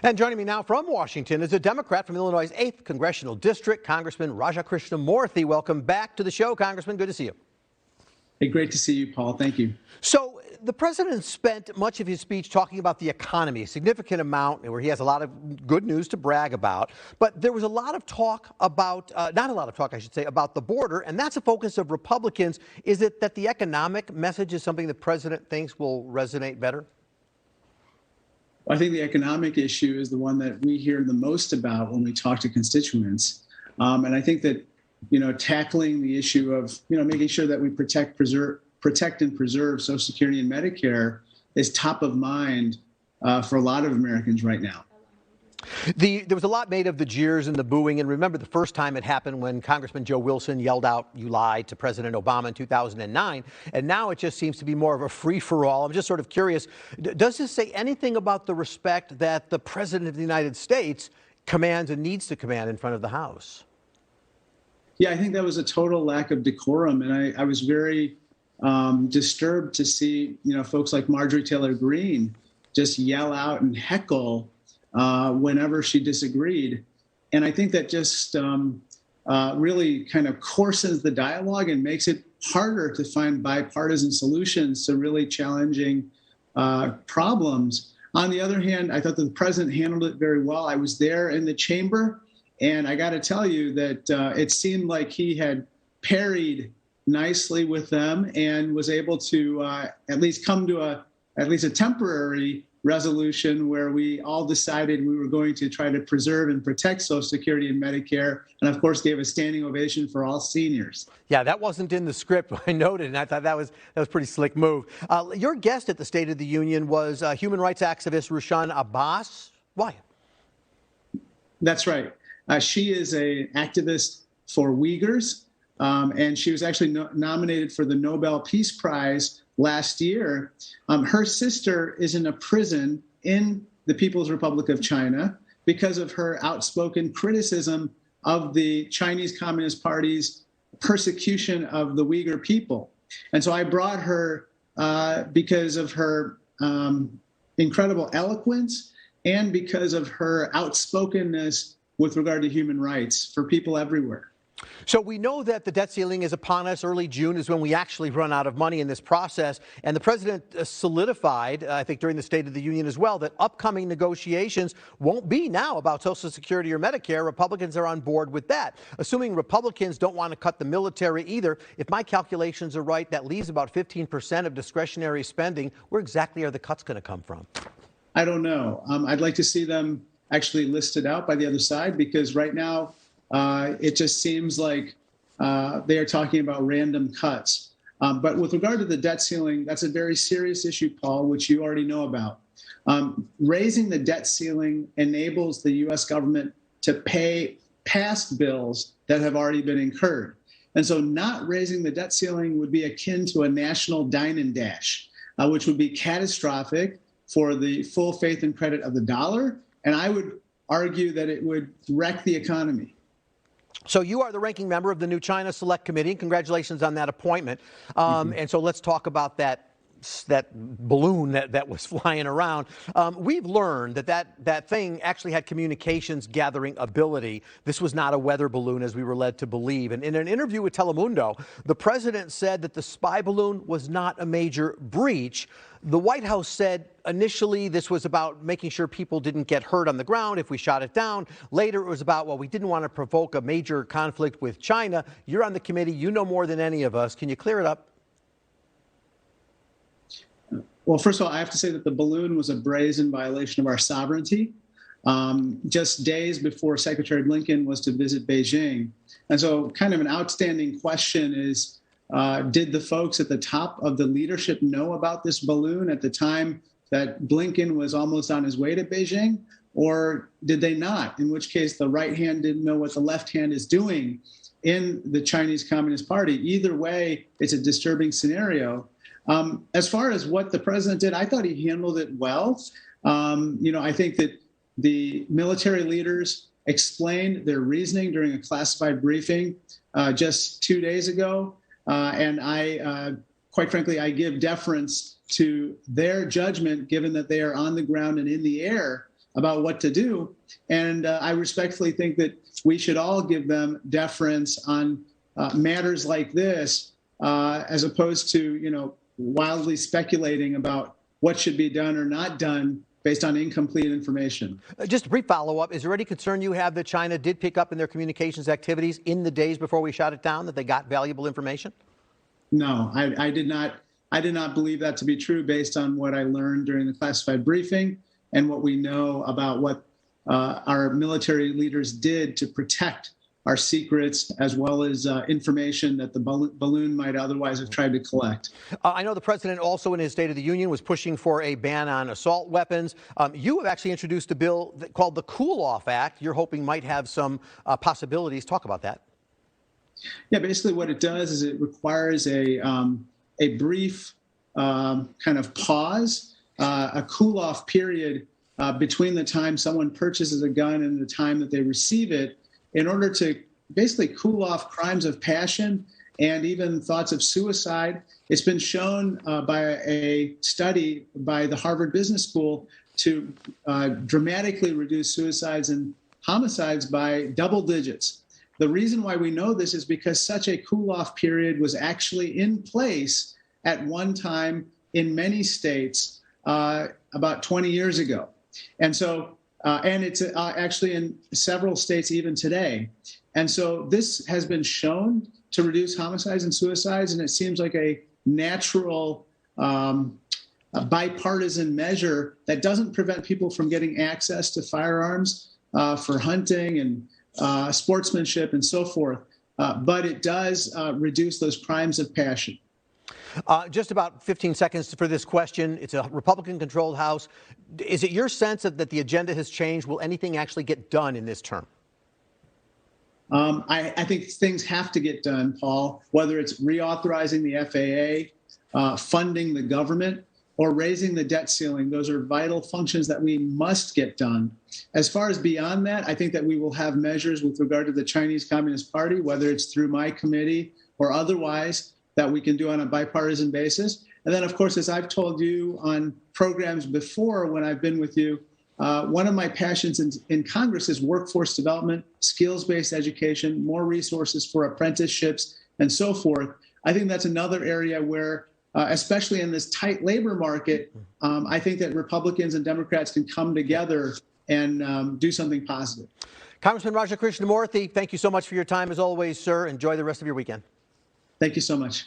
And joining me now from Washington is a Democrat from Illinois' 8th Congressional District, Congressman Krishnamoorthi. Welcome back to the show, Congressman. Good to see you. Hey, great to see you, Paul. Thank you. So the president spent much of his speech talking about the economy, a significant amount where he has a lot of good news to brag about. But there was a lot of talk about, not a lot of talk, I should say, about the border. And that's a focus of Republicans. Is it that the economic message is something the president thinks will resonate better? I think the economic issue is the one that we hear the most about when we talk to constituents. And I think that, tackling the issue of, making sure that we protect and preserve Social Security and Medicare is top of mind for a lot of Americans right now. There was a lot made of the jeers and the booing. And remember the first time it happened when Congressman Joe Wilson yelled out, "You lied," to President Obama in 2009. And now it just seems to be more of a free-for-all. I'm just sort of curious, does this say anything about the respect that the President of the United States commands and needs to command in front of the House? Yeah, I think that was a total lack of decorum. And I was very disturbed to see, folks like Marjorie Taylor Greene just yell out and heckle whenever she disagreed. And I think that just really kind of coarsens the dialogue and makes it harder to find bipartisan solutions to really challenging problems. On the other hand, I thought that the president handled it very well. I was there in the chamber, and I got to tell you that it seemed like he had parried nicely with them and was able to at least come to a temporary resolution where we all decided we were going to try to preserve and protect Social Security and Medicare, and of course gave a standing ovation for all seniors. Yeah, that wasn't in the script. I noted, and I thought that was a pretty slick move. Your guest at the State of the Union was human rights activist Rushan Abbas. Why? That's right. She is an activist for Uyghurs, and she was actually nominated for the Nobel Peace Prize last year. Her sister is in a prison in the People's Republic of China because of her outspoken criticism of the Chinese Communist Party's persecution of the Uyghur people. And so I brought her because of her incredible eloquence and because of her outspokenness with regard to human rights for people everywhere. So we know that the debt ceiling is upon us. Early June is when we actually run out of money in this process. And the president solidified, I think during the State of the Union as well, that upcoming negotiations won't be now about Social Security or Medicare. Republicans are on board with that. Assuming Republicans don't want to cut the military either, if my calculations are right, that leaves about 15% of discretionary spending. Where exactly are the cuts going to come from? I don't know. I'd like to see them actually listed out by the other side, because right now, it just seems like they are talking about random cuts. But with regard to the debt ceiling, that's a very serious issue, Paul, which you already know about. Raising the debt ceiling enables the U.S. government to pay past bills that have already been incurred. And so not raising the debt ceiling would be akin to a national dine and dash, which would be catastrophic for the full faith and credit of the dollar. And I would argue that it would wreck the economy. So you are the ranking member of the new China Select Committee. Congratulations on that appointment. And so let's talk about that balloon that was flying around. We've learned that thing actually had communications gathering ability. This was not a weather balloon, as we were led to believe. And in an interview with Telemundo, the president said that the spy balloon was not a major breach. The White House said initially this was about making sure people didn't get hurt on the ground if we shot it down. Later it was about, well, we didn't want to provoke a major conflict with China. You're on the committee. You know more than any of us. Can you clear it up? Well, first of all, I have to say that the balloon was a brazen violation of our sovereignty, just days before Secretary Blinken was to visit Beijing. And so kind of an outstanding question is, did the folks at the top of the leadership know about this balloon at the time that Blinken was almost on his way to Beijing? Or did they not? In which case the right hand didn't know what the left hand is doing in the Chinese Communist Party. Either way, it's a disturbing scenario. As far as what the president did, I thought he handled it well. I think that the military leaders explained their reasoning during a classified briefing just 2 days ago. And I, quite frankly, I give deference to their judgment, given that they are on the ground and in the air about what to do. And I respectfully think that we should all give them deference on matters like this, as opposed to, wildly speculating about what should be done or not done based on incomplete information. Just a brief follow-up. Is there any concern you have that China did pick up in their communications activities in the days before we shot it down, that they got valuable information? No, I did not believe that to be true based on what I learned during the classified briefing and what we know about what our military leaders did to protect our secrets, as well as information that the balloon might otherwise have tried to collect. I know the president also in his State of the Union was pushing for a ban on assault weapons. You have actually introduced a bill called the Cool Off Act. You're hoping might have some possibilities. Talk about that. Yeah, basically what it does is it requires a brief kind of pause, a cool off period between the time someone purchases a gun and the time that they receive it, in order to basically cool off crimes of passion and even thoughts of suicide. It's been shown by a study by the Harvard Business School to dramatically reduce suicides and homicides by double digits. The reason why we know this is because such a cool-off period was actually in place at one time in many states about 20 years ago. And so, and it's actually in several states even today. And so this has been shown to reduce homicides and suicides, and it seems like a natural a bipartisan measure that doesn't prevent people from getting access to firearms for hunting and sportsmanship and so forth, but it does reduce those crimes of passion. Just about 15 seconds for this question. It's a Republican-controlled House. Is it your sense that the agenda has changed? Will anything actually get done in this term? I think things have to get done, Paul, whether it's reauthorizing the FAA, funding the government, or raising the debt ceiling. Those are vital functions that we must get done. As far as beyond that, I think that we will have measures with regard to the Chinese Communist Party, whether it's through my committee or otherwise, that we can do on a bipartisan basis. And then, of course, as I've told you on programs before when I've been with you, one of my passions in Congress is workforce development, skills-based education, more resources for apprenticeships, and so forth. I think that's another area where, especially in this tight labor market, I think that Republicans and Democrats can come together and do something positive. Congressman Raja Krishnamoorthi, thank you so much for your time as always, sir. Enjoy the rest of your weekend. Thank you so much.